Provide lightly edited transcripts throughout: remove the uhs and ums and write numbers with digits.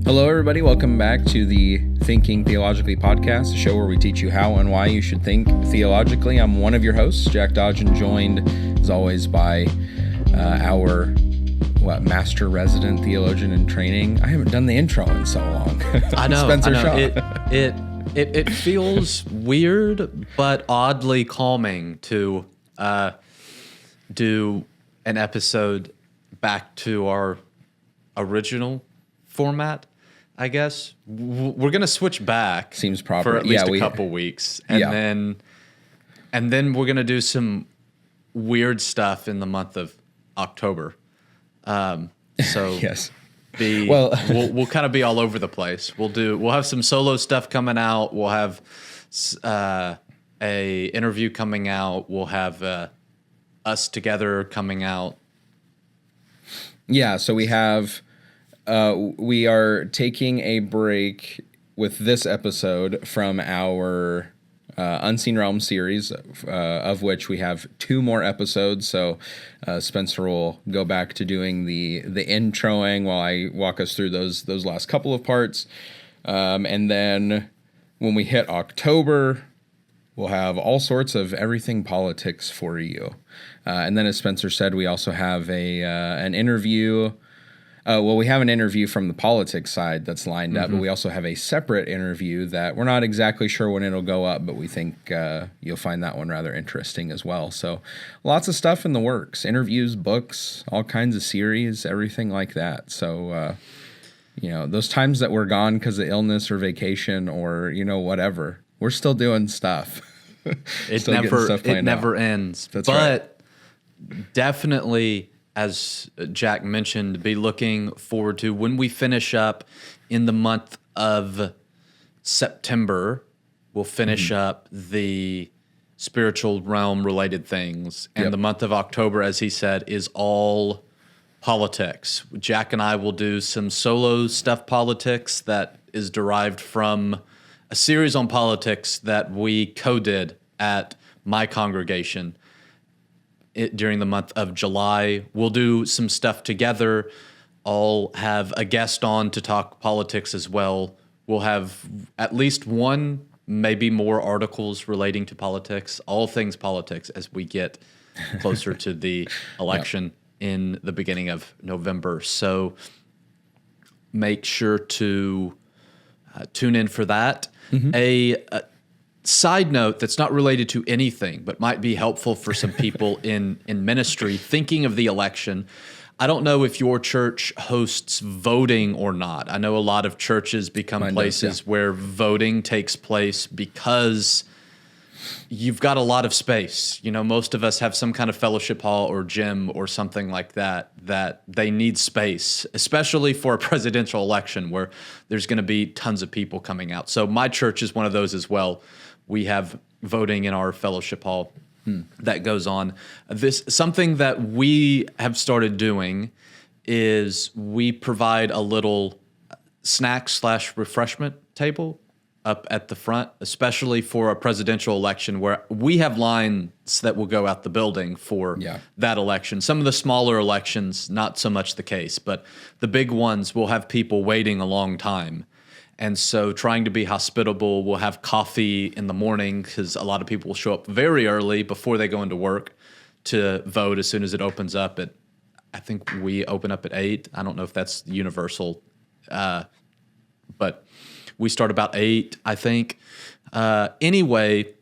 Hello, everybody. Welcome back to the Thinking Theologically podcast, a show where we teach you how and why you should think theologically. I'm one of your hosts, Jack Dodgen, joined, as always, by our master resident theologian in training. I haven't done the intro in so long. I know. Spencer Shaw. It feels weird, but oddly calming to do an episode back to our original format. I guess we're gonna switch back. Seems proper for at least a couple weeks, and then we're gonna do some weird stuff in the month of October. So yes, we'll kind of be all over the place. We'll have some solo stuff coming out. We'll have a interview coming out. We'll have us together coming out. Yeah. So we have. We are taking a break with this episode from our Unseen Realm series, of which we have 2 more episodes. So Spencer will go back to doing the introing while I walk us through those last couple of parts. And then when we hit October, we'll have all sorts of everything politics for you. And then, as Spencer said, we also have an interview. We have an interview from the politics side that's lined up, but we also have a separate interview that we're not exactly sure when it'll go up, but we think you'll find that one rather interesting as well. So lots of stuff in the works, interviews, books, all kinds of series, everything like that. So, those times that we're gone because of illness or vacation or, whatever, we're still doing stuff. It never ends. That's right. Definitely, as Jack mentioned, be looking forward to when we finish up in the month of September. We'll finish up the spiritual realm related things. And the month of October, as he said, is all politics. Jack and I will do some solo stuff politics that is derived from a series on politics that we co-did at my congregation. During the month of July. We'll do some stuff together. I'll have a guest on to talk politics as well. We'll have at least one, maybe more articles relating to politics, all things politics, as we get closer to the election in the beginning of November. So make sure to tune in for that. A side note that's not related to anything, but might be helpful for some people in ministry thinking of the election. I don't know if your church hosts voting or not. I know a lot of churches become places where voting takes place because you've got a lot of space. Most of us have some kind of fellowship hall or gym or something like that they need space, especially for a presidential election where there's going to be tons of people coming out. So my church is one of those as well. We have voting in our fellowship hall that goes on. Something that we have started doing is we provide a little snack/refreshment table up at the front, especially for a presidential election where we have lines that will go out the building for that election. Some of the smaller elections, not so much the case, but the big ones will have people waiting a long time. And so trying to be hospitable, we'll have coffee in the morning because a lot of people will show up very early before they go into work to vote as soon as it opens up I think we open up at 8. I don't know if that's universal, but we start about 8, I think. Anyway,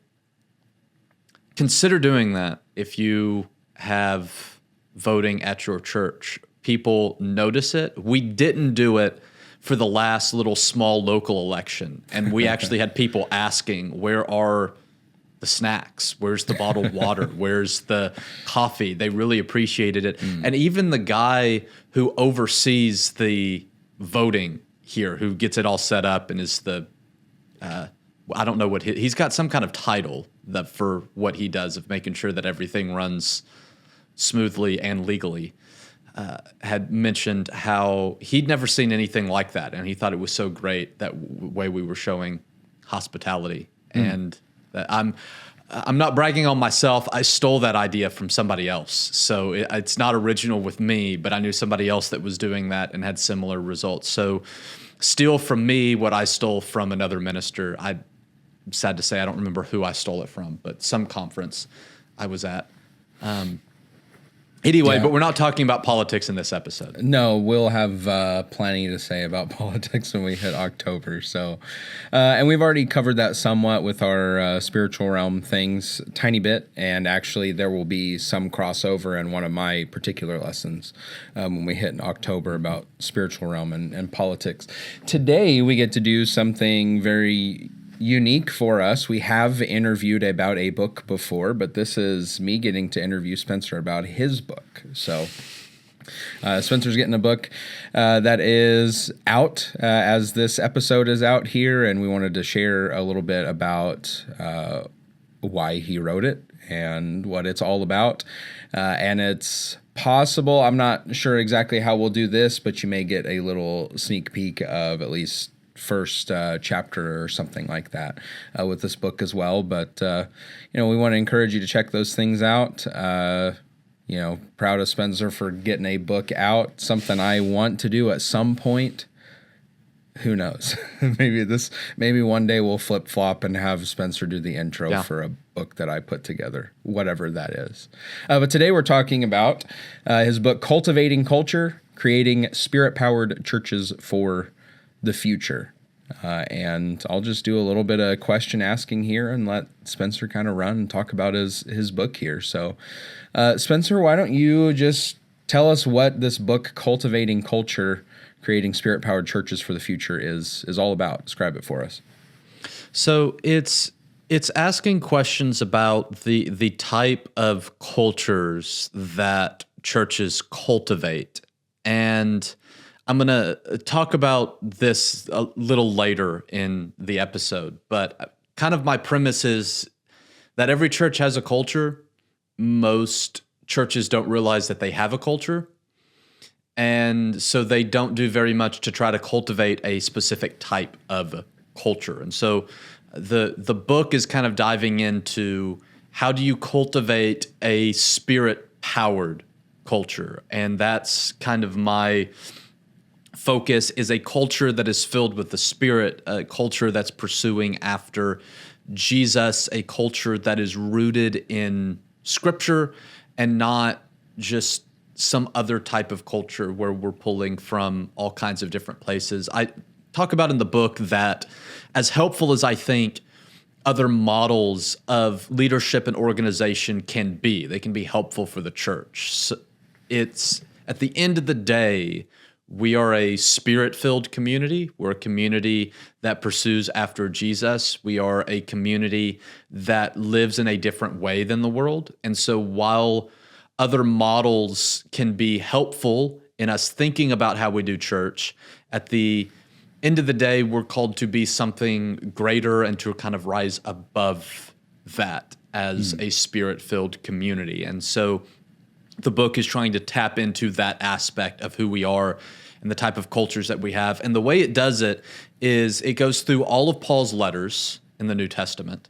consider doing that if you have voting at your church. People notice it. We didn't do it for the last little small local election. And we actually had people asking, where are the snacks? Where's the bottled water? Where's the coffee? They really appreciated it. And even the guy who oversees the voting here, who gets it all set up and is the, I don't know what, he's got some kind of title for what he does of making sure that everything runs smoothly and legally. Had mentioned how he'd never seen anything like that, and he thought it was so great that way we were showing hospitality. And that I'm not bragging on myself. I stole that idea from somebody else. So it's not original with me, but I knew somebody else that was doing that and had similar results. So steal from me what I stole from another minister. I'm sad to say I don't remember who I stole it from, but some conference I was at. Anyway, Yeah. but we're not talking about politics in this episode. No, we'll have plenty to say about politics when we hit October. So, and we've already covered that somewhat with our spiritual realm things, tiny bit. And actually, there will be some crossover in one of my particular lessons when we hit in October about spiritual realm and politics. Today, we get to do something very unique for us. We have interviewed about a book before, but this is me getting to interview Spencer about his book. So Spencer's getting a book that is out as this episode is out here, and we wanted to share a little bit about why he wrote it and what it's all about. And it's possible, I'm not sure exactly how we'll do this, but you may get a little sneak peek of at least first chapter or something like that with this book as well. But, we want to encourage you to check those things out. Proud of Spencer for getting a book out, something I want to do at some point. Who knows? maybe one day we'll flip flop and have Spencer do the intro for a book that I put together, whatever that is. But today we're talking about his book, Cultivating Culture, Creating Spirit-Powered Churches for the Future. And I'll just do a little bit of question asking here and let Spencer kind of run and talk about his book here. So, Spencer, why don't you just tell us what this book, Cultivating Culture, Creating Spirit-Powered Churches for the Future is all about. Describe it for us. So it's asking questions about the type of cultures that churches cultivate. And I'm going to talk about this a little later in the episode, but kind of my premise is that every church has a culture. Most churches don't realize that they have a culture, and so they don't do very much to try to cultivate a specific type of culture. And so the book is kind of diving into how do you cultivate a spirit-powered culture, and that's kind of my focus is a culture that is filled with the Spirit, a culture that's pursuing after Jesus, a culture that is rooted in Scripture and not just some other type of culture where we're pulling from all kinds of different places. I talk about in the book that as helpful as I think other models of leadership and organization can be, they can be helpful for the church. So it's at the end of the day, we are a Spirit-filled community. We're a community that pursues after Jesus. We are a community that lives in a different way than the world. And so while other models can be helpful in us thinking about how we do church, at the end of the day, we're called to be something greater and to kind of rise above that as a Spirit-filled community. And so the book is trying to tap into that aspect of who we are and the type of cultures that we have. And the way it does it is it goes through all of Paul's letters in the New Testament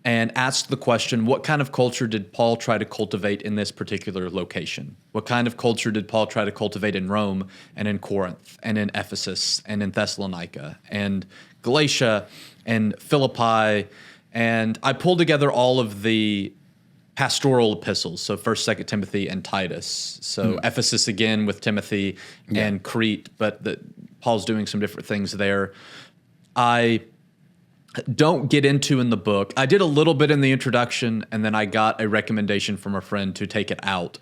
and asks the question, what kind of culture did Paul try to cultivate in this particular location? What kind of culture did Paul try to cultivate in Rome and in Corinth and in Ephesus and in Thessalonica and Galatia and Philippi? And I pulled together all of the pastoral epistles, so 1st, 2nd Timothy, and Titus. So Ephesus again with Timothy and Crete, but Paul's doing some different things there. I don't get into in the book. I did a little bit in the introduction, and then I got a recommendation from a friend to take it out.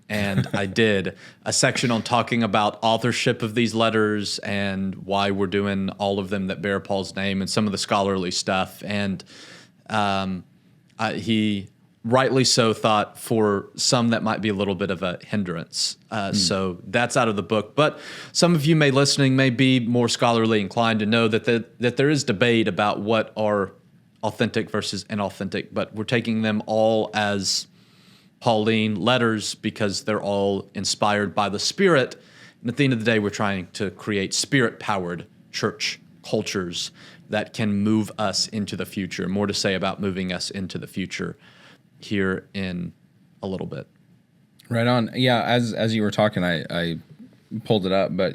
And I did a section on talking about authorship of these letters and why we're doing all of them that bear Paul's name and some of the scholarly stuff. And he rightly so thought for some that might be a little bit of a hindrance. So that's out of the book. But some of you listening may be more scholarly inclined to know that there is debate about what are authentic versus inauthentic, but we're taking them all as Pauline letters because they're all inspired by the Spirit. And at the end of the day, we're trying to create Spirit-powered church cultures that can move us into the future. More to say about moving us into the future here in a little bit. Right on. Yeah, as you were talking, I pulled it up, but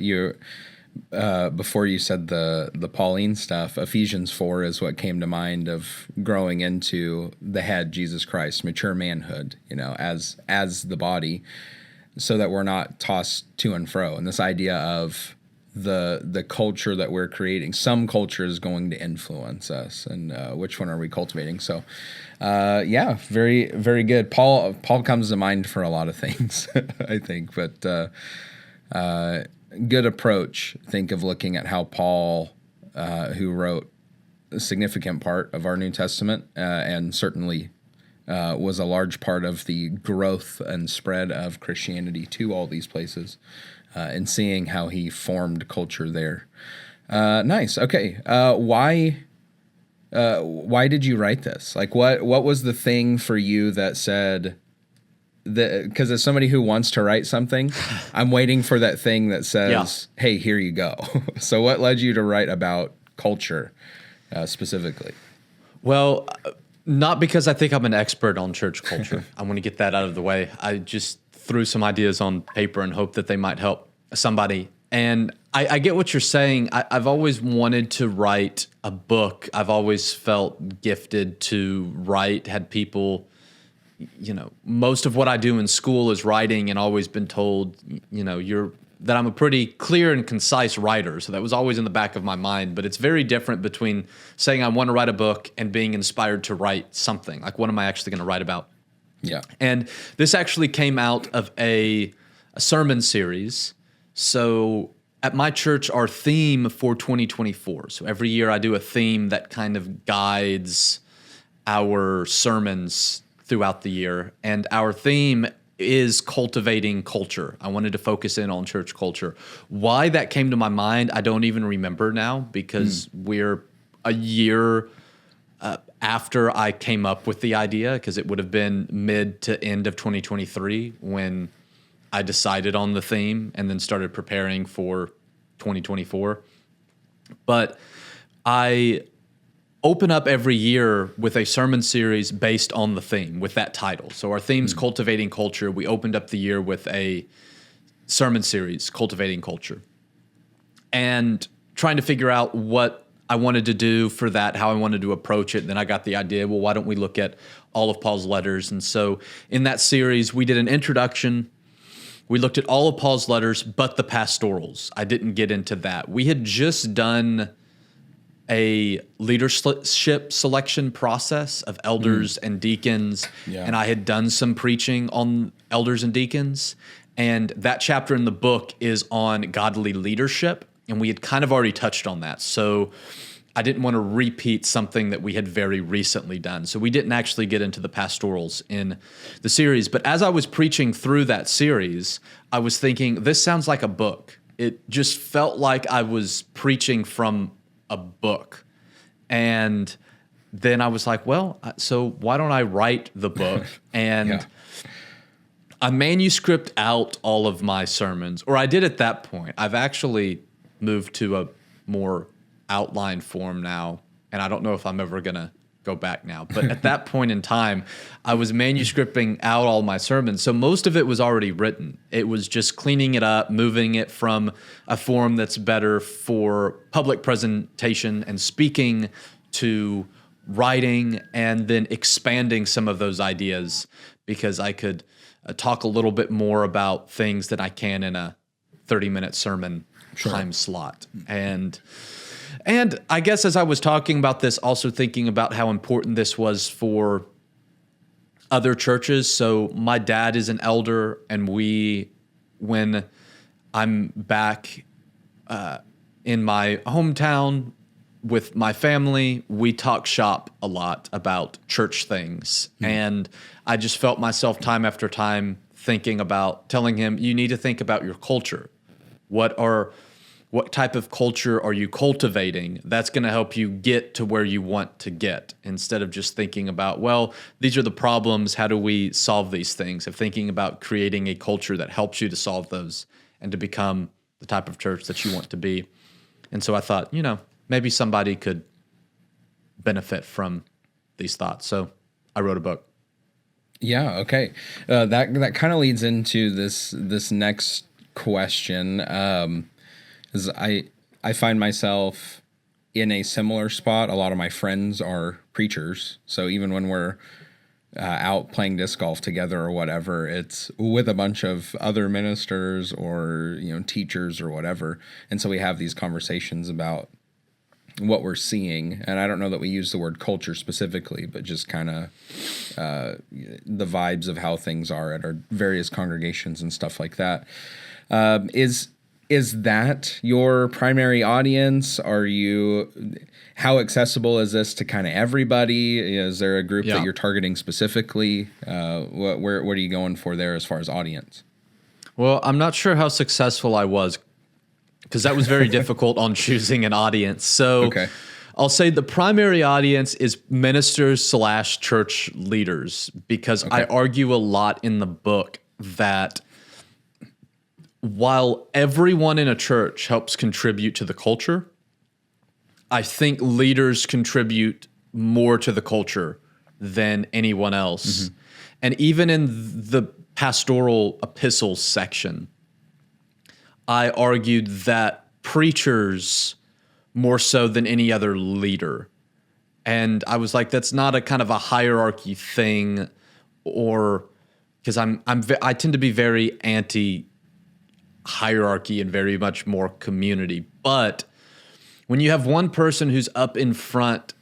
before you said the Pauline stuff, Ephesians 4 is what came to mind of growing into the head, Jesus Christ, mature manhood, as the body, so that we're not tossed to and fro. And this idea of the culture that we're creating, some culture is going to influence us, and which one are we cultivating? So, yeah, very, very good. Paul comes to mind for a lot of things, I think, but good approach. Think of looking at how Paul, who wrote a significant part of our New Testament, and certainly was a large part of the growth and spread of Christianity to all these places, and seeing how he formed culture there. Nice. Okay. Why did you write this? Like, what was the thing for you that said that? Because as somebody who wants to write something, I'm waiting for that thing that says, "Hey, here you go." So, what led you to write about culture specifically? Well, not because I think I'm an expert on church culture. I want to get that out of the way. I just threw some ideas on paper and hope that they might help somebody. And I get what you're saying. I've always wanted to write a book. I've always felt gifted to write, had people, most of what I do in school is writing, and always been told, that I'm a pretty clear and concise writer. So that was always in the back of my mind. But it's very different between saying I want to write a book and being inspired to write something. Like, what am I actually going to write about? Yeah. And this actually came out of a sermon series. So at my church, our theme for 2024. So every year I do a theme that kind of guides our sermons throughout the year. And our theme is cultivating culture. I wanted to focus in on church culture. Why that came to my mind, I don't even remember now, because we're a year after I came up with the idea, because it would have been mid to end of 2023 when I decided on the theme and then started preparing for 2024. But I open up every year with a sermon series based on the theme, with that title. So our theme's Cultivating Culture. We opened up the year with a sermon series, Cultivating Culture, and trying to figure out what I wanted to do for that, how I wanted to approach it. Then I got the idea, well, why don't we look at all of Paul's letters? And so in that series, we did an introduction. We looked at all of Paul's letters, but the pastorals. I didn't get into that. We had just done a leadership selection process of elders and deacons, and I had done some preaching on elders and deacons, and that chapter in the book is on godly leadership, and we had kind of already touched on that. So I didn't want to repeat something that we had very recently done. So we didn't actually get into the pastorals in the series. But as I was preaching through that series, I was thinking, this sounds like a book. It just felt like I was preaching from a book. And then I was like, well, so why don't I write the book? And I manuscript out all of my sermons, or I did at that point. I've actually moved to a more outline form now, and I don't know if I'm ever going to go back now. But at that point in time, I was manuscripting out all my sermons. So most of it was already written. It was just cleaning it up, moving it from a form that's better for public presentation and speaking to writing, and then expanding some of those ideas, because I could talk a little bit more about things that I can in a 30-minute sermon time slot. And I guess as I was talking about this, also thinking about how important this was for other churches. So my dad is an elder, and when I'm back in my hometown with my family, we talk shop a lot about church things. And I just felt myself time after time thinking about telling him, you need to think about your culture. What type of culture are you cultivating that's going to help you get to where you want to get, instead of just thinking about, well, these are the problems, how do we solve these things? Of thinking about creating a culture that helps you to solve those and to become the type of church that you want to be. And so I thought, maybe somebody could benefit from these thoughts. So I wrote a book. Yeah. Okay. That kind of leads into this next question. Is I find myself in a similar spot. A lot of my friends are preachers, so even when we're out playing disc golf together or whatever, it's with a bunch of other ministers or teachers or whatever, and so we have these conversations about what we're seeing. And I don't know that we use the word culture specifically, but just kind of the vibes of how things are at our various congregations and stuff like that. Is that your primary audience? How accessible is this to kind of everybody? Is there a group that you're targeting specifically? What are you going for there as far as audience? Well, I'm not sure how successful I was, because that was very difficult on choosing an audience. So Okay. I'll say the primary audience is ministers / church leaders, because I argue a lot in the book that while everyone in a church helps contribute to the culture, I think leaders contribute more to the culture than anyone else. Mm-hmm. And even in the pastoral epistles section, I argued that preachers more so than any other leader. And I was like, that's not a kind of a hierarchy thing, or because I tend to be very anti hierarchy and very much more community. But when you have one person who's up in front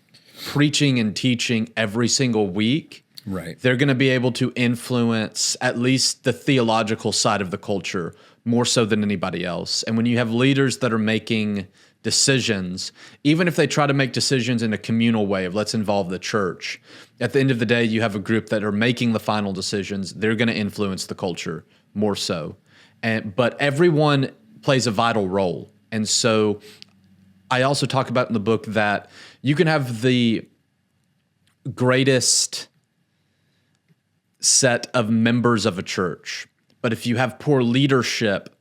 preaching and teaching every single week, right, they're going to be able to influence at least the theological side of the culture more so than anybody else. And when you have leaders that are making decisions, even if they try to make decisions in a communal way of let's involve the church, at the end of the day, you have a group that are making the final decisions. They're going to influence the culture more so. But everyone plays a vital role. And so I also talk about in the book that you can have the greatest set of members of a church, but if you have poor leadership,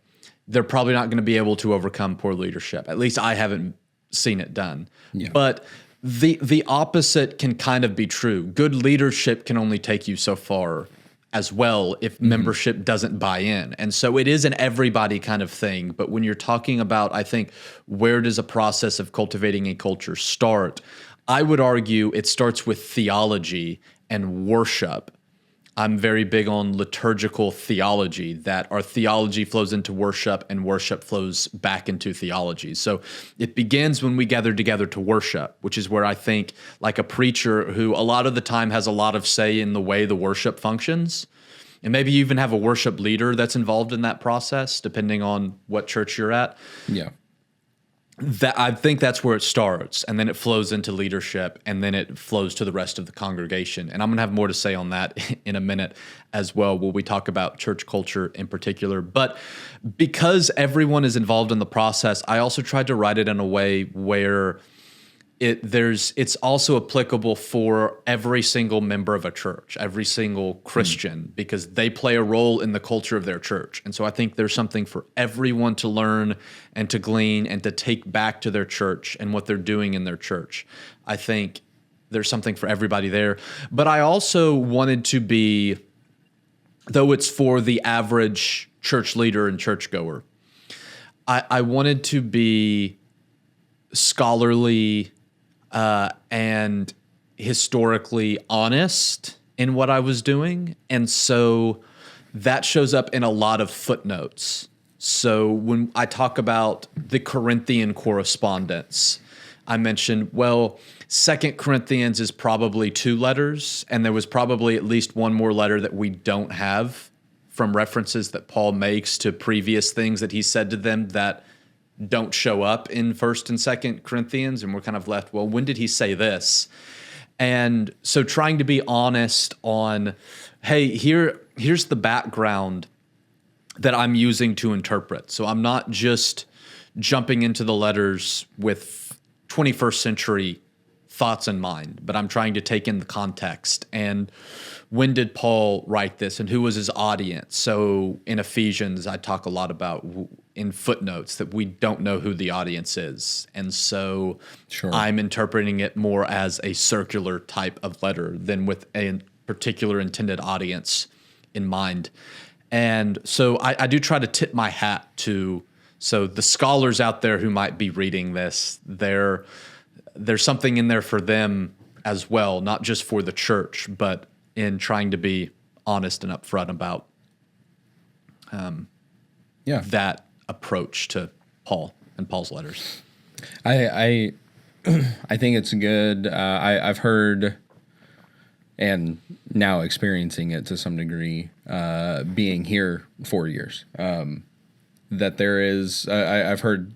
they're probably not going to be able to overcome poor leadership. At least I haven't seen it done. Yeah. But the opposite can kind of be true. Good leadership can only take you so far as well if membership doesn't buy in. And so it is an everybody kind of thing. But when you're talking about, I think, where does a process of cultivating a culture start? I would argue it starts with theology and worship. I'm very big on liturgical theology, that our theology flows into worship and worship flows back into theology. So it begins when we gather together to worship, which is where I think like a preacher who a lot of the time has a lot of say in the way the worship functions. And maybe you even have a worship leader that's involved in that process, depending on what church you're at. Yeah. That I think that's where it starts, and then it flows into leadership, and then it flows to the rest of the congregation. And I'm going to have more to say on that in a minute as well, when we talk about church culture in particular. But because everyone is involved in the process, I also tried to write it in a way where it's also applicable for every single member of a church, every single Christian, because they play a role in the culture of their church. And so I think there's something for everyone to learn and to glean and to take back to their church and what they're doing in their church. I think there's something for everybody there. But I also wanted to be, though it's for the average church leader and churchgoer, I wanted to be scholarly and historically honest in what I was doing. And so that shows up in a lot of footnotes. So when I talk about the Corinthian correspondence, I mentioned, well, 2 Corinthians is probably 2 letters, and there was probably at least one more letter that we don't have from references that Paul makes to previous things that he said to them that don't show up in 1st and 2nd Corinthians, and we're kind of left, well, when did he say this? And so trying to be honest on, hey, here's the background that I'm using to interpret. So I'm not just jumping into the letters with 21st century thoughts in mind, but I'm trying to take in the context. And when did Paul write this, and who was his audience? So in Ephesians, I talk a lot about in footnotes that we don't know who the audience is. And so Sure. I'm interpreting it more as a circular type of letter than with a particular intended audience in mind. And so I do try to tip my hat to the scholars out there who might be reading this. There's something in there for them as well, not just for the church, but in trying to be honest and upfront about that approach to Paul and Paul's letters. I think it's good. I've heard, and now experiencing it to some degree, being here 4 years, that there is, I've heard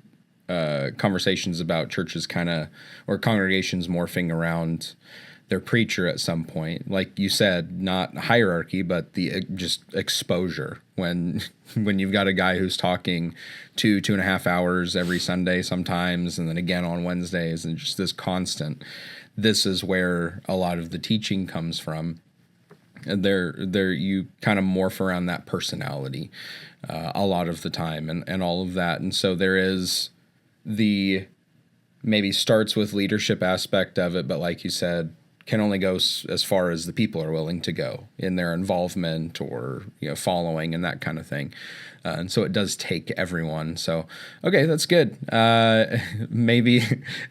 conversations about churches or congregations morphing around their preacher at some point. Like you said, not hierarchy, but the just exposure. When you've got a guy who's talking 2.5 hours every Sunday sometimes, and then again on Wednesdays, and just this constant, this is where a lot of the teaching comes from. And you kind of morph around that personality a lot of the time and all of that. And so there is maybe starts with leadership aspect of it, but like you said, can only go as far as the people are willing to go in their involvement or following and that kind of thing. And so it does take everyone. So, okay, that's good. Maybe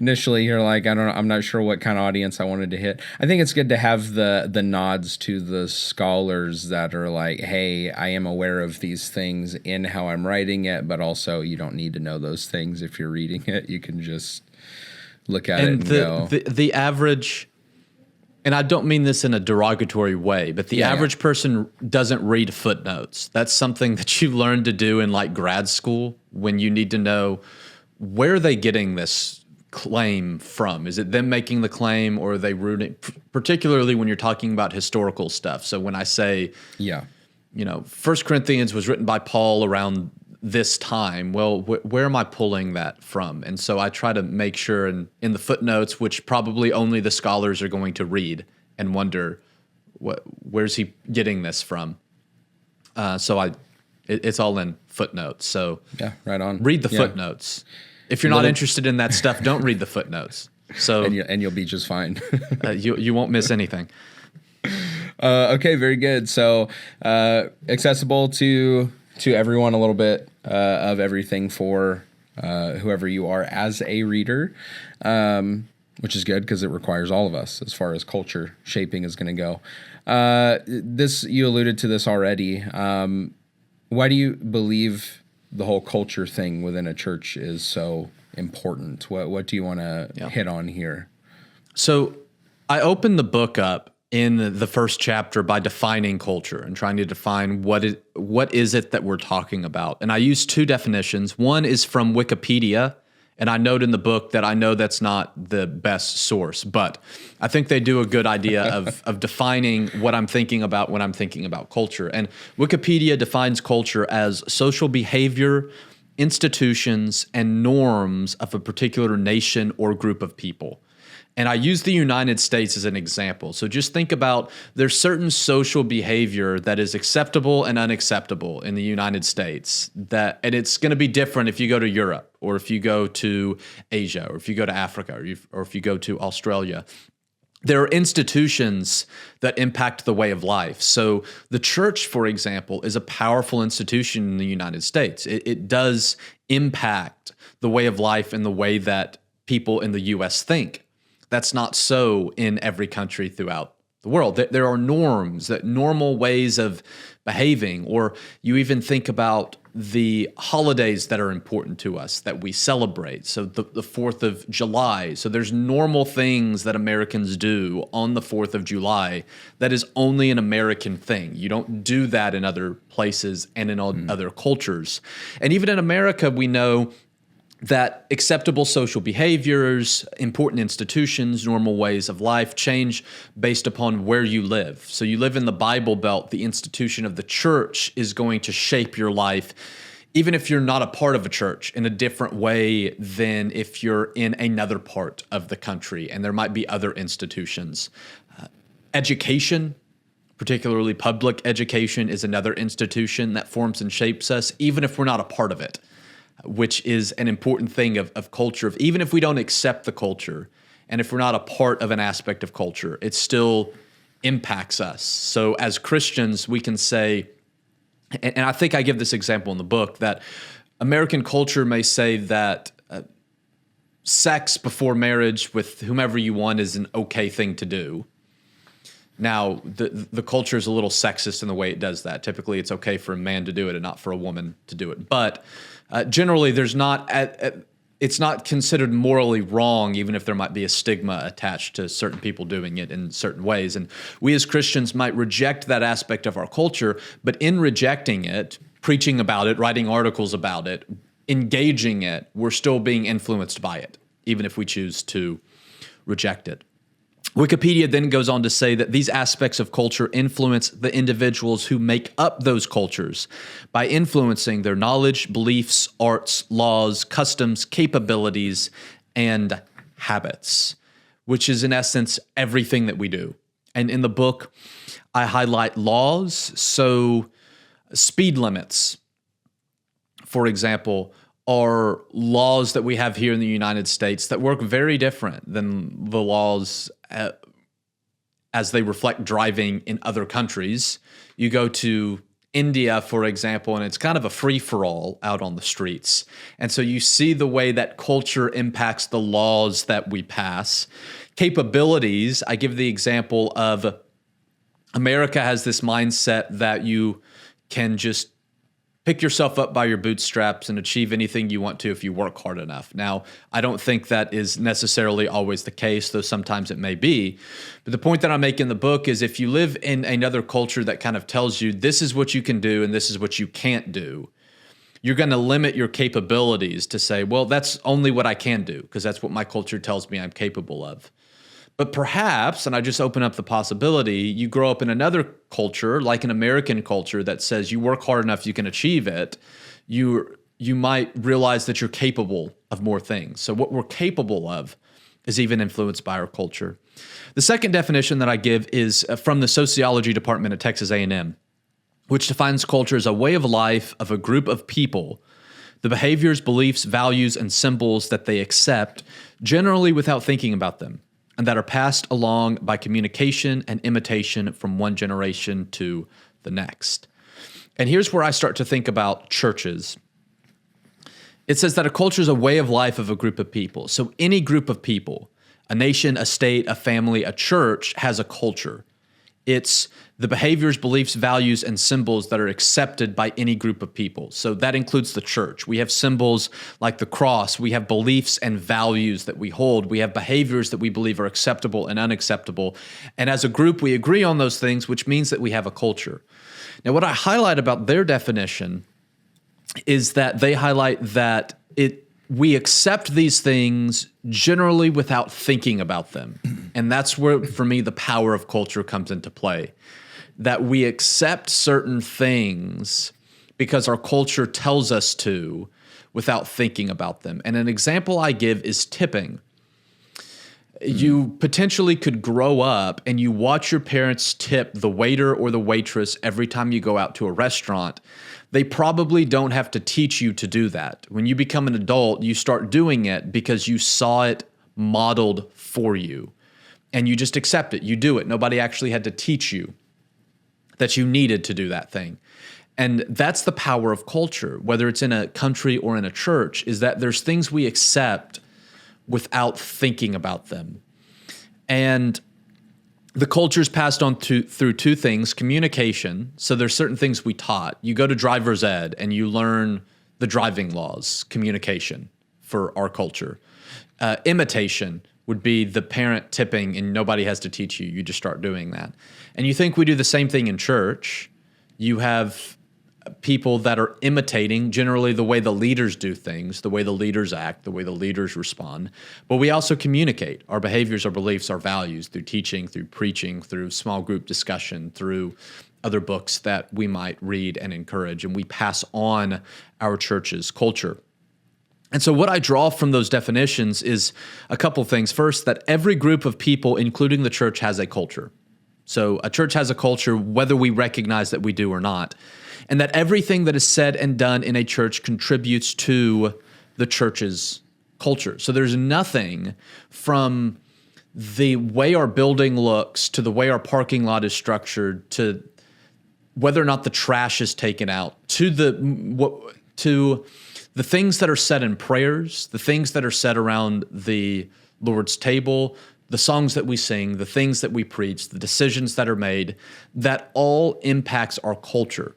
initially you're like, I don't know, I'm not sure what kind of audience I wanted to hit. I think it's good to have the nods to the scholars that are like, hey, I am aware of these things in how I'm writing it, but also you don't need to know those things if you're reading it. You can just look at it and go. The average... And I don't mean this in a derogatory way, but the average person doesn't read footnotes. That's something that you learn to do in like grad school when you need to know where are they getting this claim from? Is it them making the claim or are they rooting, particularly when you're talking about historical stuff. So when I say, 1 Corinthians was written by Paul around this time, well, where am I pulling that from? And so I try to make sure in the footnotes, which probably only the scholars are going to read and wonder, where's he getting this from? So it's all in footnotes. So yeah, right on. Read the footnotes. If you're not interested in that stuff, don't read the footnotes. So and you'll be just fine. You won't miss anything. Okay, very good. So accessible to everyone, a little bit of everything for whoever you are as a reader, which is good because it requires all of us as far as culture shaping is going to go. You alluded to this already. Why do you believe the whole culture thing within a church is so important? What do you want to hit on here? So I opened the book up in the first chapter by defining culture and trying to define what is it that we're talking about. And I use 2 definitions. One is from Wikipedia, and I note in the book that I know that's not the best source, but I think they do a good idea of defining what I'm thinking about when I'm thinking about culture. And Wikipedia defines culture as social behavior, institutions, and norms of a particular nation or group of people. And I use the United States as an example. So just think about there's certain social behavior that is acceptable and unacceptable in the United States. And it's going to be different if you go to Europe or if you go to Asia or if you go to Africa or if you go to Australia. There are institutions that impact the way of life. So the church, for example, is a powerful institution in the United States. It does impact the way of life and the way that people in the U.S. think. That's not so in every country throughout the world. There are norms, that normal ways of behaving, or you even think about the holidays that are important to us that we celebrate. So the 4th of July. So there's normal things that Americans do on the 4th of July that is only an American thing. You don't do that in other places and in other cultures. And even in America, we know that acceptable social behaviors, important institutions, normal ways of life change based upon where you live. So you live in the Bible Belt, the institution of the church is going to shape your life, even if you're not a part of a church, in a different way than if you're in another part of the country, and there might be other institutions. Education, particularly public education, is another institution that forms and shapes us, even if we're not a part of it. which is an important thing of culture. Even if we don't accept the culture, and if we're not a part of an aspect of culture, it still impacts us. So as Christians, we can say, and I think I give this example in the book, that American culture may say that sex before marriage with whomever you want is an okay thing to do. Now, the culture is a little sexist in the way it does that. Typically, it's okay for a man to do it and not for a woman to do it. But generally, it's not considered morally wrong, even if there might be a stigma attached to certain people doing it in certain ways. And we as Christians might reject that aspect of our culture, but in rejecting it, preaching about it, writing articles about it, engaging it, we're still being influenced by it, even if we choose to reject it. Wikipedia then goes on to say that these aspects of culture influence the individuals who make up those cultures by influencing their knowledge, beliefs, arts, laws, customs, capabilities, and habits, which is in essence everything that we do. And in the book, I highlight laws. So speed limits, for example, are laws that we have here in the United States that work very different than the laws as they reflect driving in other countries. You go to India, for example, and it's kind of a free-for-all out on the streets. And so you see the way that culture impacts the laws that we pass. Capabilities, I give the example of America has this mindset that you can just pick yourself up by your bootstraps and achieve anything you want to if you work hard enough. Now, I don't think that is necessarily always the case, though sometimes it may be. But the point that I make in the book is if you live in another culture that kind of tells you this is what you can do and this is what you can't do, you're going to limit your capabilities to say, well, that's only what I can do because that's what my culture tells me I'm capable of. But perhaps, and I just open up the possibility, you grow up in another culture, like an American culture that says you work hard enough, you can achieve it. You might realize that you're capable of more things. So what we're capable of is even influenced by our culture. The second definition that I give is from the sociology department at Texas A&M, which defines culture as a way of life of a group of people, the behaviors, beliefs, values, and symbols that they accept, generally without thinking about them, and that are passed along by communication and imitation from one generation to the next. And here's where I start to think about churches. It says that a culture is a way of life of a group of people. So any group of people, a nation, a state, a family, a church has a culture. It's the behaviors, beliefs, values, and symbols that are accepted by any group of people. So that includes the church. We have symbols like the cross. We have beliefs and values that we hold. We have behaviors that we believe are acceptable and unacceptable. And as a group, we agree on those things, which means that we have a culture. Now, what I highlight about their definition is that they highlight that we accept these things generally without thinking about them. And that's where, for me, the power of culture comes into play. That we accept certain things because our culture tells us to without thinking about them. And an example I give is tipping. You potentially could grow up and you watch your parents tip the waiter or the waitress every time you go out to a restaurant. They probably don't have to teach you to do that. When you become an adult, you start doing it because you saw it modeled for you. And you just accept it. You do it. Nobody actually had to teach you that you needed to do that thing. And that's the power of culture, whether it's in a country or in a church, is that there's things we accept without thinking about them. And the culture is passed on through two things: communication. So there's certain things we taught. You go to driver's ed and you learn the driving laws, communication for our culture. Imitation would be the parent tipping and nobody has to teach you. You just start doing that. And you think we do the same thing in church. You have people that are imitating generally the way the leaders do things, the way the leaders act, the way the leaders respond. But we also communicate our behaviors, our beliefs, our values through teaching, through preaching, through small group discussion, through other books that we might read and encourage. And we pass on our church's culture. And so what I draw from those definitions is a couple things. First, that every group of people, including the church, has a culture. So a church has a culture whether we recognize that we do or not. And that everything that is said and done in a church contributes to the church's culture. So there's nothing from the way our building looks to the way our parking lot is structured to whether or not the trash is taken out to the things that are said in prayers, the things that are said around the Lord's table, the songs that we sing, the things that we preach, the decisions that are made, that all impacts our culture.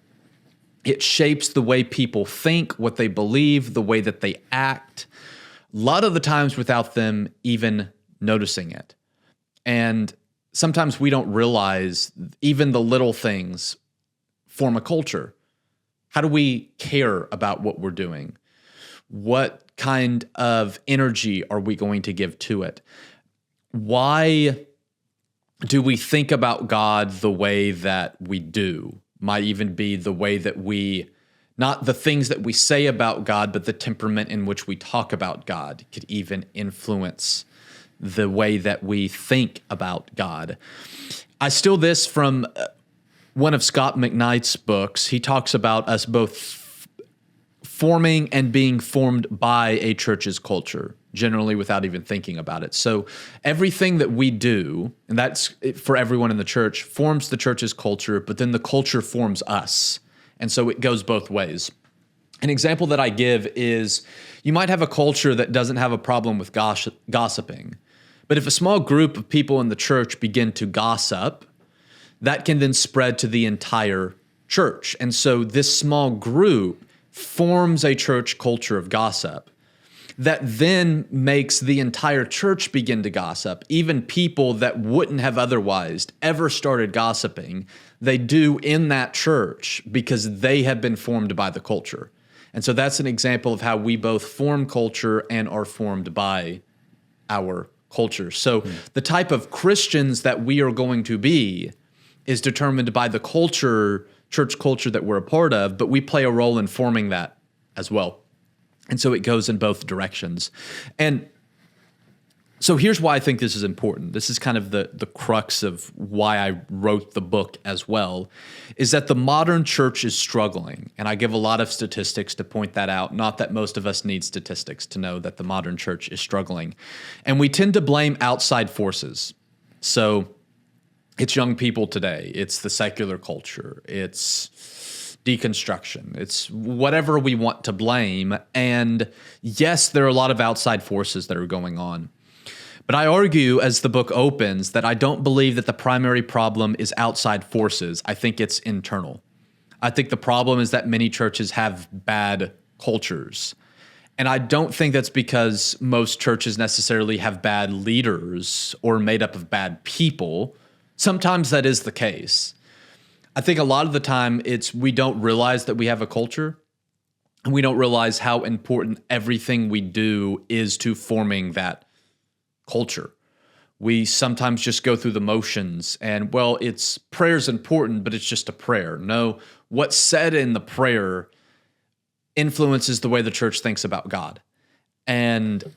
It shapes the way people think, what they believe, the way that they act, a lot of the times without them even noticing it. And sometimes we don't realize even the little things form a culture. How do we care about what we're doing? What kind of energy are we going to give to it? Why do we think about God the way that we do? Might even be the way that we, not the things that we say about God, but the temperament in which we talk about God could even influence the way that we think about God. I steal this from one of Scott McKnight's books. He talks about us both forming and being formed by a church's culture, generally without even thinking about it. So everything that we do, and that's for everyone in the church, forms the church's culture, but then the culture forms us. And so it goes both ways. An example that I give is you might have a culture that doesn't have a problem with gossiping. But if a small group of people in the church begin to gossip, that can then spread to the entire church. And so this small group forms a church culture of gossip that then makes the entire church begin to gossip. Even people that wouldn't have otherwise ever started gossiping, they do in that church because they have been formed by the culture. And so that's an example of how we both form culture and are formed by our culture. So the type of Christians that we are going to be is determined by the culture, church culture that we're a part of, but we play a role in forming that as well. And so it goes in both directions. And so here's why I think this is important. This is kind of the crux of why I wrote the book as well, is that the modern church is struggling. And I give a lot of statistics to point that out. Not that most of us need statistics to know that the modern church is struggling. And we tend to blame outside forces. So it's young people today. It's the secular culture. It's deconstruction. It's whatever we want to blame. And yes, there are a lot of outside forces that are going on. But I argue, as the book opens, that I don't believe that the primary problem is outside forces. I think it's internal. I think the problem is that many churches have bad cultures. And I don't think that's because most churches necessarily have bad leaders or made up of bad people. Sometimes that is the case. I think a lot of the time it's we don't realize that we have a culture, and we don't realize how important everything we do is to forming that culture. We sometimes just go through the motions and, well, it's prayer's important, but it's just a prayer. No, what's said in the prayer influences the way the church thinks about God. And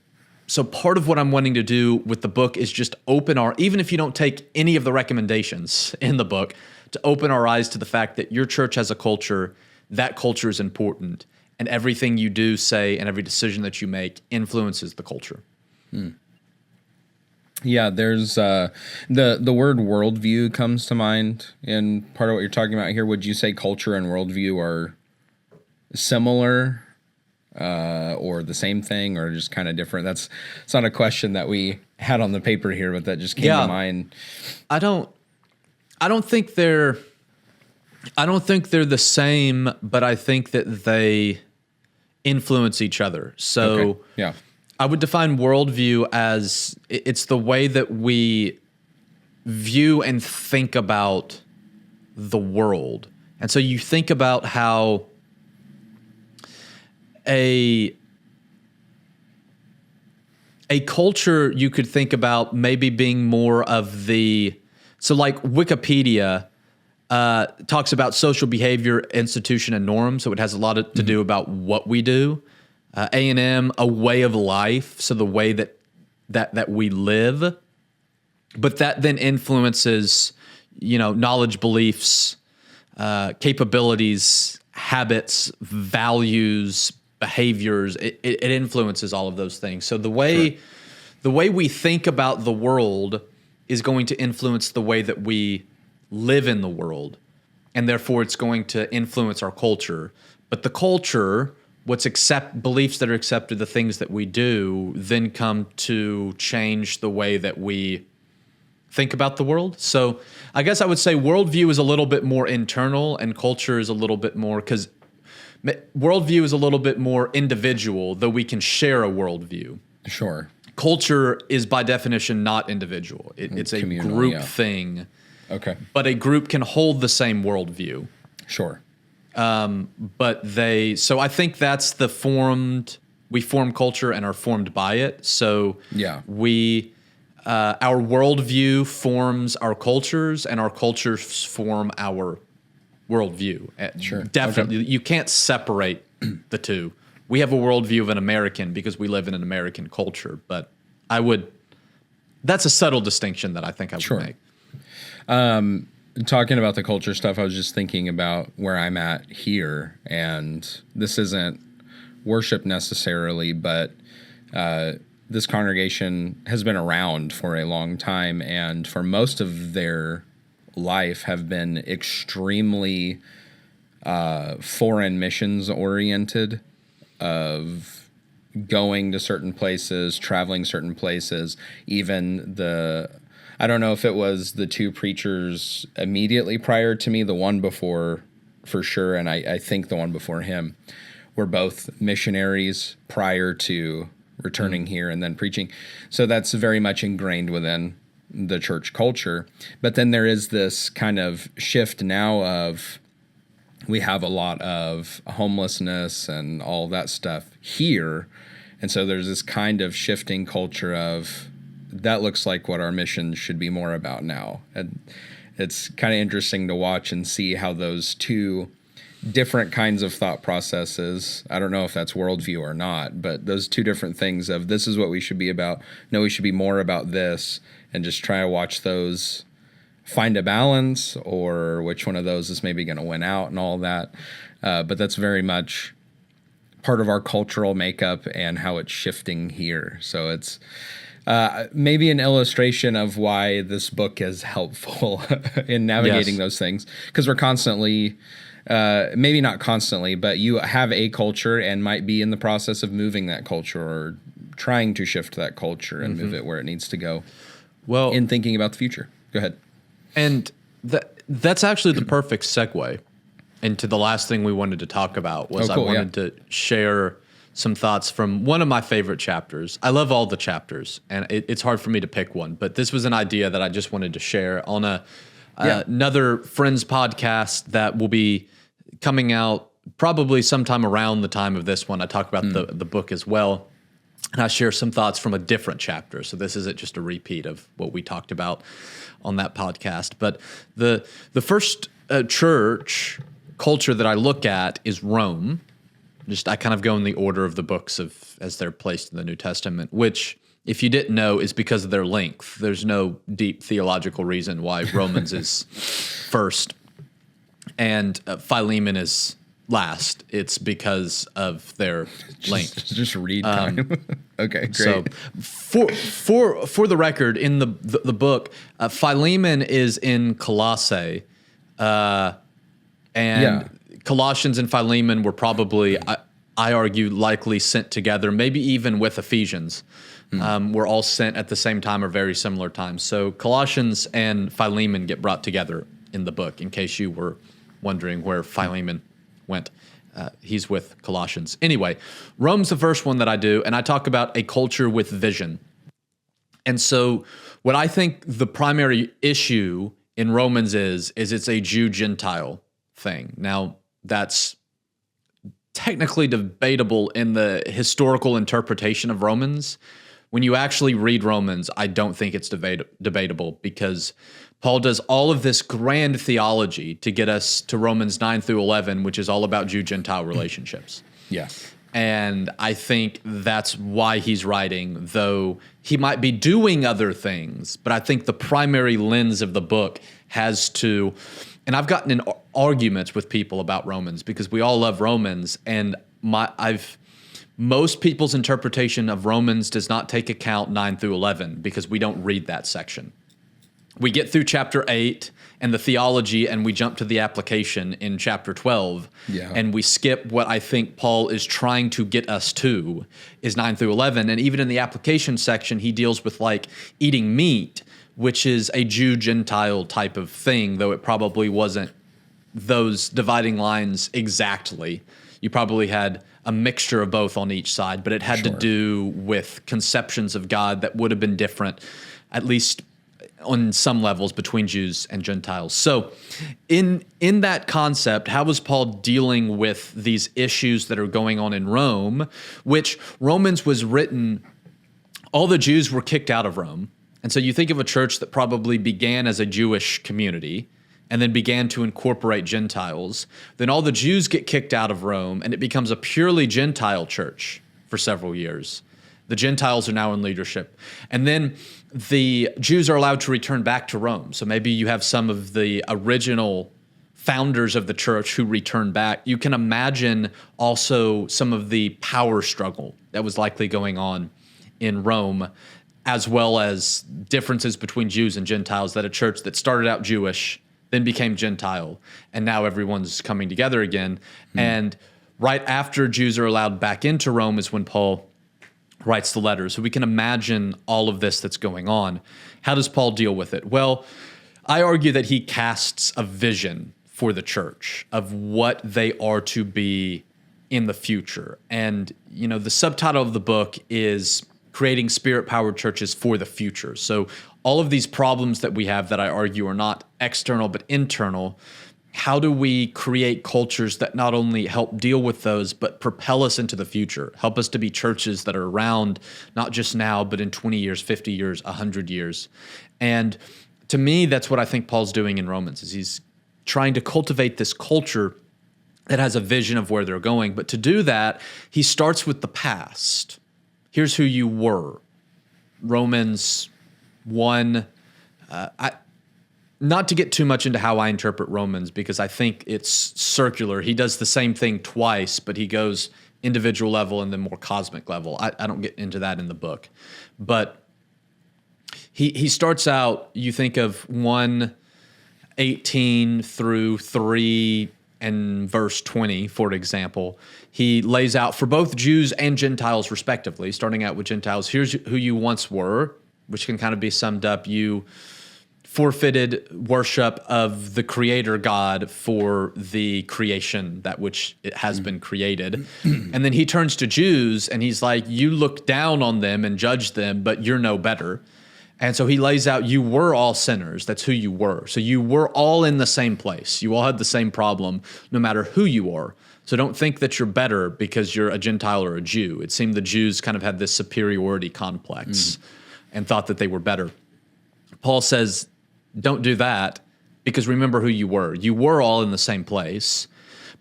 so part of what I'm wanting to do with the book is just open our, even if you don't take any of the recommendations in the book, to open our eyes to the fact that your church has a culture, that culture is important, and everything you do, say, and every decision that you make influences the culture. Yeah, there's the word worldview comes to mind in part of what you're talking about here. Would you say culture and worldview are similar or the same thing or just kind of different? It's not a question that we had on the paper here, but that just came to mind. I don't think they're the same, but I think that they influence each other. So okay. Yeah. I would define worldview as it's the way that we view and think about the world. And so you think about how a culture you could think about maybe being more of so like Wikipedia talks about social behavior, institution, and norms. So it has a lot to do about what we do. A&M, a way of life, so the way that we live. But that then influences knowledge, beliefs, capabilities, habits, values, behaviors. It influences all of those things. So the way we think about the world is going to influence the way that we live in the world, and therefore it's going to influence our culture. But the culture, beliefs that are accepted, the things that we do, then come to change the way that we think about the world. So I guess I would say worldview is a little bit more internal, and culture is a little bit more, because worldview is a little bit more individual, though we can share a worldview. Sure. Culture is by definition not individual. It's a group thing. Okay. But a group can hold the same worldview. Sure. So I think that's we form culture and are formed by it. So yeah, our worldview forms our cultures, and our cultures form our worldview. Sure. Definitely. Okay. You can't separate the two. We have a worldview of an American because we live in an American culture, but that's a subtle distinction that I think I would make. Talking about the culture stuff, I was just thinking about where I'm at here, and this isn't worship necessarily, but this congregation has been around for a long time, and for most of their life have been extremely foreign missions oriented, of going to certain places, traveling certain places. Even I don't know if it was the two preachers immediately prior to me, the one before for sure, and I think the one before him, were both missionaries prior to returning here and then preaching. So that's very much ingrained within the church culture. But then there is this kind of shift now of, we have a lot of homelessness and all that stuff here. And so there's this kind of shifting culture of, that looks like what our mission should be more about now. And it's kind of interesting to watch and see how those two different kinds of thought processes, I don't know if that's worldview or not, but those two different things of, this is what we should be about, no, we should be more about this, and just try to watch those find a balance, or which one of those is maybe going to win out and all that. But that's very much part of our cultural makeup and how it's shifting here. So it's maybe an illustration of why this book is helpful in navigating those things, because we're constantly, maybe not constantly, but you have a culture and might be in the process of moving that culture, or trying to shift that culture and move it where it needs to go. Well, in thinking about the future. Go ahead. And that's actually the perfect segue into the last thing we wanted to talk about. I wanted to share some thoughts from one of my favorite chapters. I love all the chapters, and it's hard for me to pick one, but this was an idea that I just wanted to share on another Friends podcast that will be coming out probably sometime around the time of this one. I talk about the book as well, and I share some thoughts from a different chapter. So this isn't just a repeat of what we talked about on that podcast. But the first church culture that I look at is Rome. I kind of go in the order of the books as they're placed in the New Testament, which, if you didn't know, is because of their length. There's no deep theological reason why Romans is first and Philemon is last. It's because of their length. Just read time. Okay, great. So for the record, in the book, Philemon is in Colossae, and Colossians and Philemon were probably, I argue, likely sent together, maybe even with Ephesians. Were all sent at the same time or very similar times. So Colossians and Philemon get brought together in the book, in case you were wondering where Philemon went. He's with Colossians. Anyway, Rome's the first one that I do, and I talk about a culture with vision. And so what I think the primary issue in Romans is it's a Jew-Gentile thing. Now, that's technically debatable in the historical interpretation of Romans. When you actually read Romans, I don't think it's debatable, because Paul does all of this grand theology to get us to Romans 9 through 11, which is all about Jew-Gentile relationships. Yeah. And I think that's why he's writing, though he might be doing other things. But I think the primary lens of the book has to, and I've gotten in arguments with people about Romans because we all love Romans, and most people's interpretation of Romans does not take account 9 through 11 because we don't read that section. We get through chapter 8 and the theology, and we jump to the application in chapter 12, and we skip what I think Paul is trying to get us to is 9 through 11. And even in the application section, he deals with like eating meat, which is a Jew-Gentile type of thing, though it probably wasn't those dividing lines exactly. You probably had a mixture of both on each side, but it had to do with conceptions of God that would have been different, at least on some levels, between Jews and Gentiles. So in that concept, how was Paul dealing with these issues that are going on in Rome, which Romans was written, all the Jews were kicked out of Rome. And so you think of a church that probably began as a Jewish community and then began to incorporate Gentiles. Then all the Jews get kicked out of Rome, and it becomes a purely Gentile church for several years. The Gentiles are now in leadership. And then the Jews are allowed to return back to Rome. So maybe you have some of the original founders of the church who return back. You can imagine also some of the power struggle that was likely going on in Rome, as well as differences between Jews and Gentiles, that a church that started out Jewish then became Gentile, and now everyone's coming together again. And right after Jews are allowed back into Rome is when Paul writes the letter. So we can imagine all of this that's going on. How does Paul deal with it? Well, I argue that he casts a vision for the church of what they are to be in the future. And, you know, the subtitle of the book is Creating Spirit-Powered Churches for the Future. So all of these problems that we have that I argue are not external but internal, how do we create cultures that not only help deal with those, but propel us into the future, help us to be churches that are around not just now, but in 20 years, 50 years, 100 years. And to me, that's what I think Paul's doing in Romans, is he's trying to cultivate this culture that has a vision of where they're going. But to do that, he starts with the past. Here's who you were. Romans 1, not to get too much into how I interpret Romans, because I think it's circular. He does the same thing twice, but he goes individual level and then more cosmic level. I don't get into that in the book. But he starts out, you think of 1:18 through 3 and verse 20, for example. He lays out for both Jews and Gentiles respectively, starting out with Gentiles, here's who you once were, which can kind of be summed up. You forfeited worship of the creator God for the creation, that which it has been created. And then he turns to Jews and he's like, you look down on them and judge them, but you're no better. And so he lays out, you were all sinners. That's who you were. So you were all in the same place. You all had the same problem, no matter who you are. So don't think that you're better because you're a Gentile or a Jew. It seemed the Jews kind of had this superiority complex and thought that they were better. Paul says, don't do that, because remember who you were. You were all in the same place.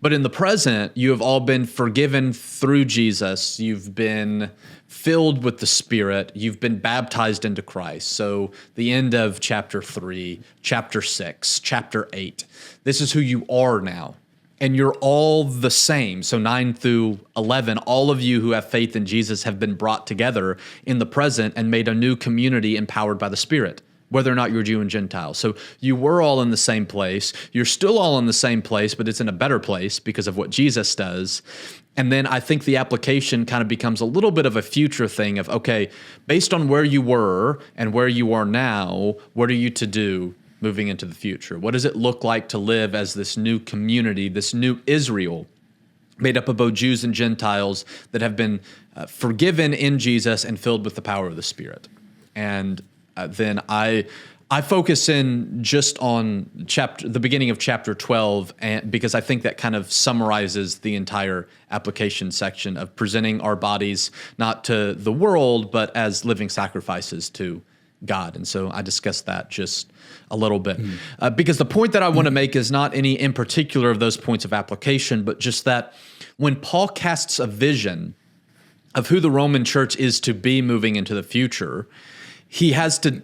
But in the present, you have all been forgiven through Jesus. You've been filled with the Spirit. You've been baptized into Christ. So the end of chapter 3, chapter 6, chapter 8. This is who you are now. And you're all the same. So 9 through 11, all of you who have faith in Jesus have been brought together in the present and made a new community empowered by the Spirit, whether or not you're Jew and Gentile. So you were all in the same place. You're still all in the same place, but it's in a better place because of what Jesus does. And then I think the application kind of becomes a little bit of a future thing of, okay, based on where you were and where you are now, what are you to do moving into the future? What does it look like to live as this new community, this new Israel, made up of both Jews and Gentiles that have been forgiven in Jesus and filled with the power of the Spirit? And then I focus in just on the beginning of chapter 12, because I think that kind of summarizes the entire application section of presenting our bodies not to the world, but as living sacrifices to God. And so I discussed that just a little bit, because the point that I want to make is not any in particular of those points of application, but just that when Paul casts a vision of who the Roman church is to be moving into the future, he has to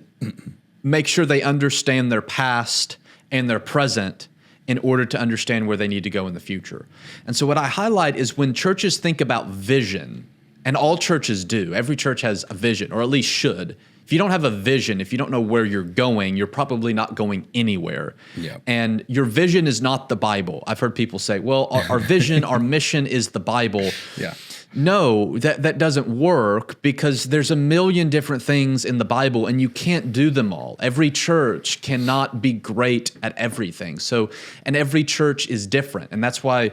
make sure they understand their past and their present in order to understand where they need to go in the future. And so what I highlight is when churches think about vision, and all churches do, every church has a vision, or at least should. If you don't have a vision, if you don't know where you're going, you're probably not going anywhere. Yeah. And your vision is not the Bible. I've heard people say, well, our vision, our mission is the Bible. Yeah. No, that doesn't work, because there's a million different things in the Bible and you can't do them all. Every church cannot be great at everything. So, and every church is different. And that's why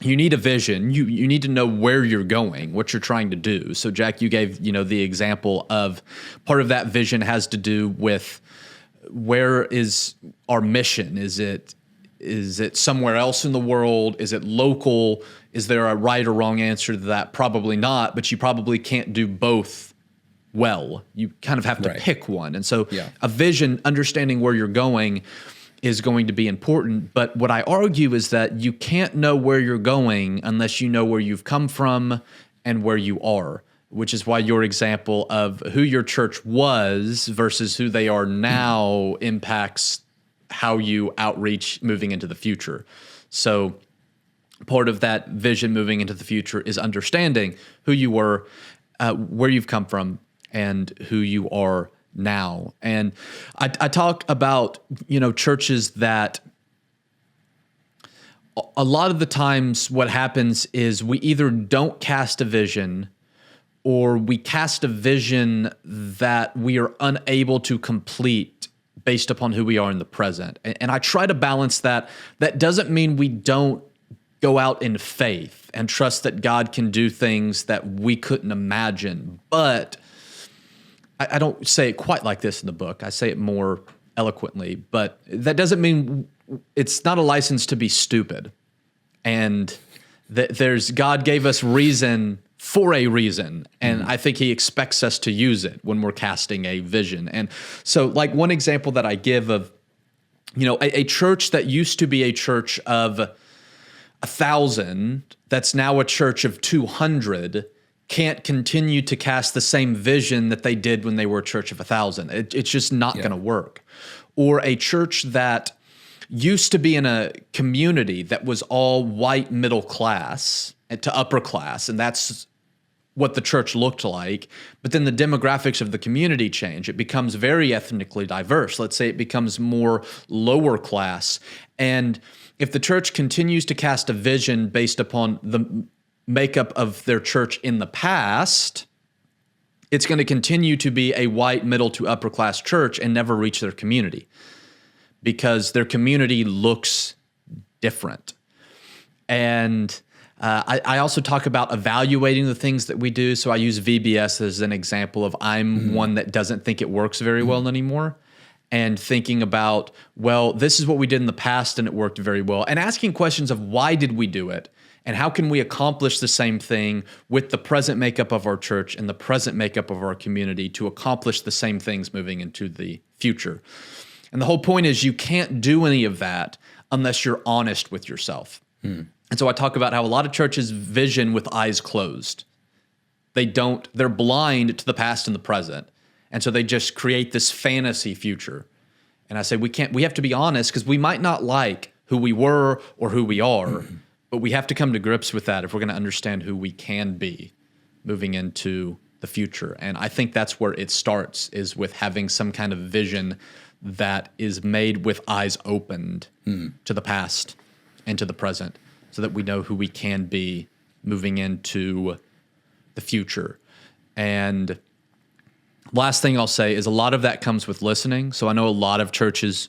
you need a vision. You need to know where you're going, what you're trying to do. So Jack, you gave, the example of part of that vision has to do with where is our mission? Is it somewhere else in the world? Is it local? Is there a right or wrong answer to that? Probably not, but you probably can't do both well. You kind of have to pick one. And so a vision, understanding where you're going, is going to be important. But what I argue is that you can't know where you're going unless you know where you've come from and where you are, which is why your example of who your church was versus who they are now impacts how you outreach moving into the future. So part of that vision moving into the future is understanding who you were, where you've come from, and who you are now. And I talk about, churches that a lot of the times what happens is we either don't cast a vision, or we cast a vision that we are unable to complete based upon who we are in the present. And I try to balance that. That doesn't mean we don't go out in faith and trust that God can do things that we couldn't imagine. But I don't say it quite like this in the book. I say it more eloquently. But that doesn't mean it's not a license to be stupid. And that God gave us reason for a reason. And I think he expects us to use it when we're casting a vision. And so like one example that I give of, a church that used to be a church of 1,000, that's now a church of 200, can't continue to cast the same vision that they did when they were a church of 1,000. It's just not going to work. Or a church that used to be in a community that was all white middle class to upper class, and that's what the church looked like, but then the demographics of the community change. It becomes very ethnically diverse. Let's say it becomes more lower class. And if the church continues to cast a vision based upon the makeup of their church in the past, it's going to continue to be a white middle to upper class church and never reach their community, because their community looks different. And I also talk about evaluating the things that we do. So I use VBS as an example of I'm one that doesn't think it works very well anymore, and thinking about, well, this is what we did in the past and it worked very well, and asking questions of why did we do it and how can we accomplish the same thing with the present makeup of our church and the present makeup of our community to accomplish the same things moving into the future. And the whole point is you can't do any of that unless you're honest with yourself. And so I talk about how a lot of churches vision with eyes closed. They're blind to the past and the present. And so they just create this fantasy future. And I say, we have to be honest, because we might not like who we were or who we are, but we have to come to grips with that if we're going to understand who we can be moving into the future. And I think that's where it starts, is with having some kind of vision that is made with eyes opened to the past and to the present, so that we know who we can be moving into the future. And last thing I'll say is a lot of that comes with listening. So I know a lot of churches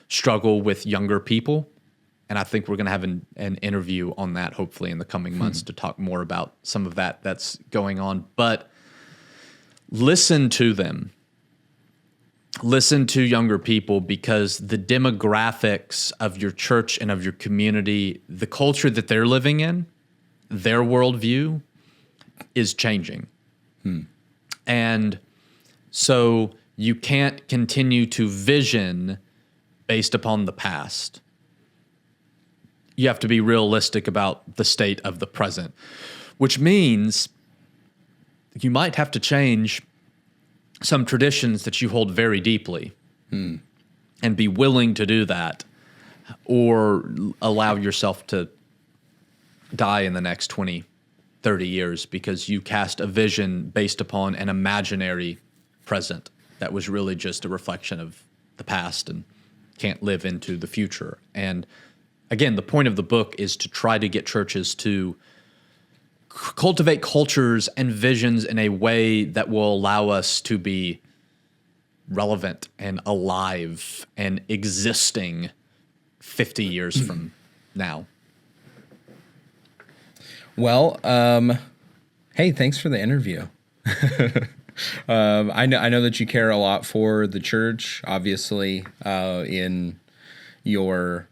struggle with younger people, and I think we're going to have an interview on that hopefully in the coming months to talk more about some of that that's going on. But listen to them. Listen to younger people, because the demographics of your church and of your community, the culture that they're living in, their worldview is changing. And so you can't continue to vision based upon the past. you have to be realistic about the state of the present, which means you might have to change some traditions that you hold very deeply and be willing to do that, or allow yourself to die in the next 20, 30 years because you cast a vision based upon an imaginary present that was really just a reflection of the past and can't live into the future. And again, the point of the book is to try to get churches to cultivate cultures and visions in a way that will allow us to be relevant and alive and existing 50 years from now. Well, hey, thanks for the interview. I know that you care a lot for the church, obviously, in your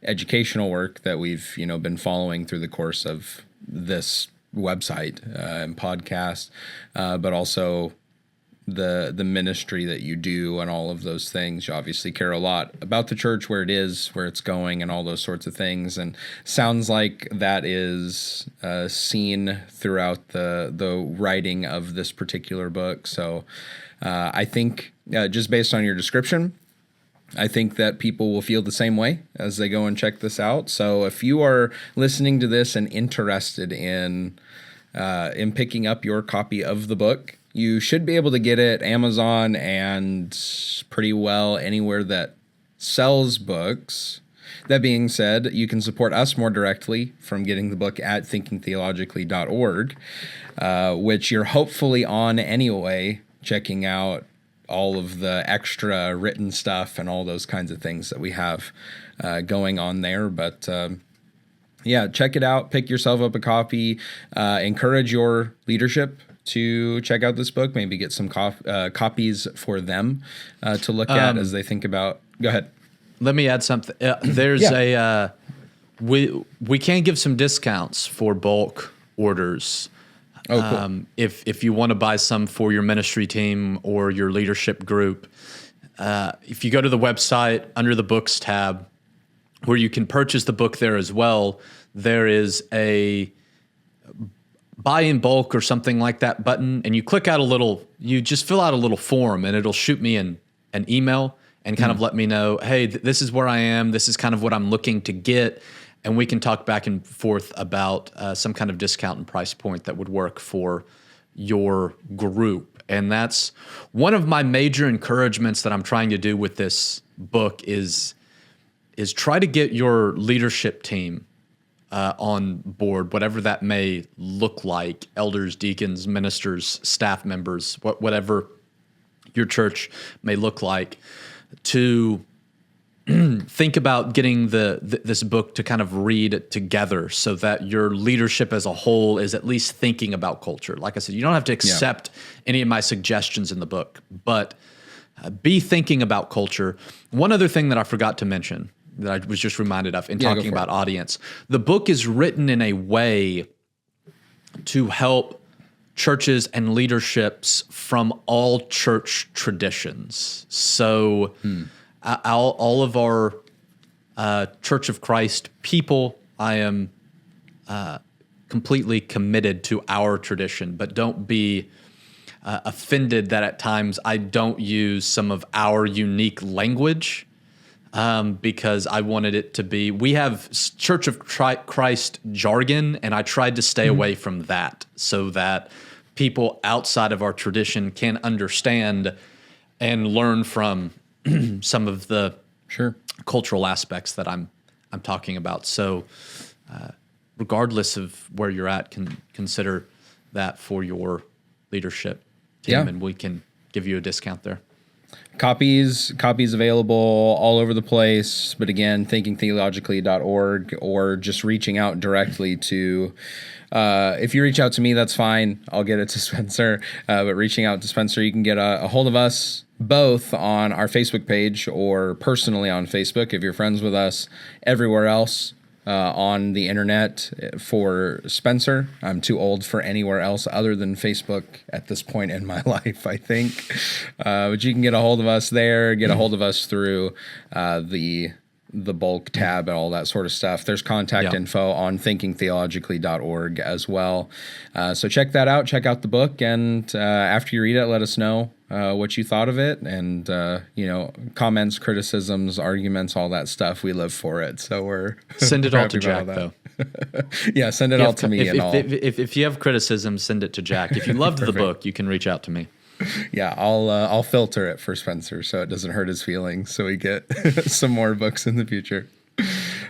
educational work that we've been following through the course of this website and podcast, but also the ministry that you do and all of those things. You obviously care a lot about the church, where it is, where it's going, and all those sorts of things. And sounds like that is seen throughout the writing of this particular book. So I think just based on your description, I think that people will feel the same way as they go and check this out. So if you are listening to this and interested in picking up your copy of the book, you should be able to get it Amazon and pretty well anywhere that sells books. That being said, you can support us more directly from getting the book at thinkingtheologically.org, which you're hopefully on anyway, checking out all of the extra written stuff and all those kinds of things that we have going on there. But yeah, check it out. Pick yourself up a copy. Encourage your leadership to check out this book. Maybe get some copies for them to look at as they think about. Go ahead. Let me add something. There's we can give some discounts for bulk orders. Oh, cool. If you want to buy some for your ministry team or your leadership group, if you go to the website under the books tab, where you can purchase the book there as well, there is a buy in bulk or something like that button, and you click out you just fill out a little form, and it'll shoot me an email and kind of let me know, hey, this is where I am, this is kind of what I'm looking to get, and we can talk back and forth about some kind of discount and price point that would work for your group. And that's one of my major encouragements that I'm trying to do with this book is try to get your leadership team on board, whatever that may look like, elders, deacons, ministers, staff members, whatever your church may look like, to think about getting this book to kind of read together so that your leadership as a whole is at least thinking about culture. Like I said, you don't have to accept any of my suggestions in the book, but be thinking about culture. One other thing that I forgot to mention that I was just reminded of in talking about audience. The book is written in a way to help churches and leaderships from all church traditions. So all of our Church of Christ people, I am completely committed to our tradition, but don't be offended that at times I don't use some of our unique language. Because I wanted it to be, we have Church of Christ jargon, and I tried to stay away from that so that people outside of our tradition can understand and learn from some of the cultural aspects that I'm talking about. So regardless of where you're at, consider that for your leadership team, and we can give you a discount there. Copies available all over the place. But again, thinkingtheologically.org, or just reaching out directly to, if you reach out to me, that's fine. I'll get it to Spencer. But reaching out to Spencer, you can get a hold of us both on our Facebook page or personally on Facebook if you're friends with us. Everywhere else on the internet for Spencer, I'm too old for anywhere else other than Facebook at this point in my life, I think. But you can get a hold of us there, get a hold of us through the the bulk tab and all that sort of stuff. There's contact info on thinkingtheologically.org as well. So check that out. Check out the book. And after you read it, let us know what you thought of it. And, comments, criticisms, arguments, all that stuff. We live for it. So send it all to Jack, though. Yeah, send it all to me. If you have criticism, send it to Jack. If you loved the book, you can reach out to me. Yeah, I'll filter it for Spencer so it doesn't hurt his feelings, so we get some more books in the future.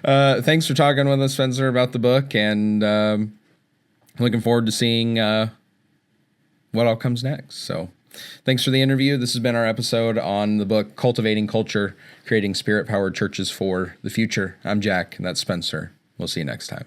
Thanks for talking with us, Spencer, about the book, and looking forward to seeing what all comes next. So thanks for the interview. This has been our episode on the book Cultivating Culture, Creating Spirit-Powered Churches for the Future. I'm Jack, and that's Spencer. We'll see you next time.